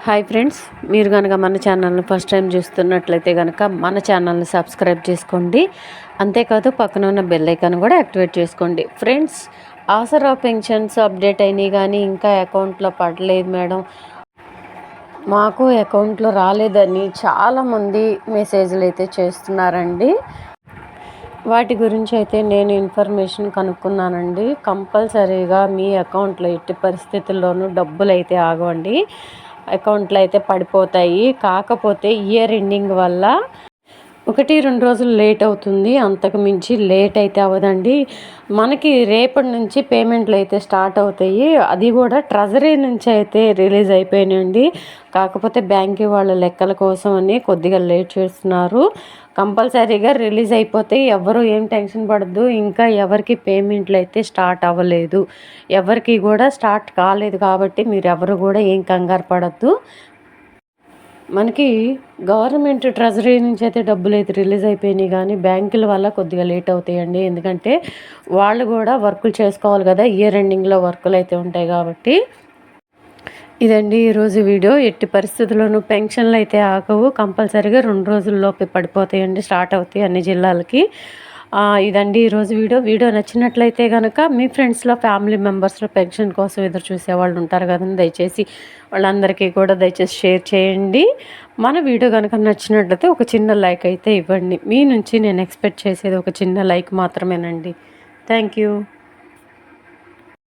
Hi friends, మీరు కనుక మన ఛానల్ని ఫస్ట్ టైం చూస్తున్నట్లయితే కనుక మన ఛానల్ని సబ్స్క్రైబ్ చేసుకోండి. అంతేకాదు పక్కన ఉన్న బెల్ ఐకాన్ కూడా యాక్టివేట్ చేసుకోండి. ఫ్రెండ్స్, ఆసరా పెన్షన్స్ అప్డేట్ అయినాయి కానీ ఇంకా అకౌంట్లో పడలేదు మేడం, మాకు అకౌంట్లో రాలేదని చాలామంది మెసేజ్లు అయితే చేస్తున్నారండి. వాటి గురించి అయితే నేను ఇన్ఫర్మేషన్ కనుక్కున్నానండి. కంపల్సరీగా మీ అకౌంట్లో ఎట్టి పరిస్థితుల్లోనూ డబ్బులు అయితే ఆగవండి, అకౌంట్లో అయితే పడిపోతాయి. కాకపోతే ఇయర్ ఎండింగ్ వల్ల 1-2 రోజులు లేట్ అవుతుంది, అంతకు మించి లేట్ అయితే అవ్వదండి. మనకి రేపటి నుంచి పేమెంట్లు అయితే స్టార్ట్ అవుతాయి. అది కూడా ట్రెజరీ నుంచి అయితే రిలీజ్ అయిపోయినాయండి. కాకపోతే బ్యాంక్ వాళ్ళ లెక్కల కోసం అని కొద్దిగా లేట్ చేస్తున్నారు. కంపల్సరీగా రిలీజ్ అయిపోతే ఎవరు ఏం టెన్షన్ పడద్దు. ఇంకా ఎవరికి పేమెంట్లు అయితే స్టార్ట్ అవ్వలేదు, ఎవరికి కూడా స్టార్ట్ కాలేదు. కాబట్టి మీరు ఎవరు కూడా ఏం కంగారు పడద్దు. మనకి గవర్నమెంట్ ట్రెజరీ నుంచి అయితే డబ్బులు అయితే రిలీజ్ అయిపోయినాయి కానీ బ్యాంకుల వల్ల కొద్దిగా లేట్ అవుతాయండి. ఎందుకంటే వాళ్ళు కూడా వర్కులు చేసుకోవాలి కదా, ఇయర్ ఎండింగ్లో వర్కులు అయితే ఉంటాయి కాబట్టి. ఇదండి ఈరోజు వీడియో. ఎట్టి పరిస్థితుల్లోనూ పెన్షన్లు అయితే ఆగవు, కంపల్సరీగా 2 రోజుల్లోపే పడిపోతాయండి, స్టార్ట్ అవుతాయి అన్ని జిల్లాలకి. ఇదండి ఈరోజు వీడియో నచ్చినట్లయితే కనుక మీ ఫ్రెండ్స్లో ఫ్యామిలీ మెంబర్స్లో పెన్షన్ కోసం ఎదురు చూసే వాళ్ళు ఉంటారు కదండి, దయచేసి వాళ్ళందరికీ కూడా దయచేసి షేర్ చేయండి. మన వీడియో కనుక నచ్చినట్లయితే ఒక చిన్న లైక్ అయితే ఇవ్వండి. మీ నుంచి నేను ఎక్స్పెక్ట్ చేసేది ఒక చిన్న లైక్ మాత్రమేనండి. Thank you.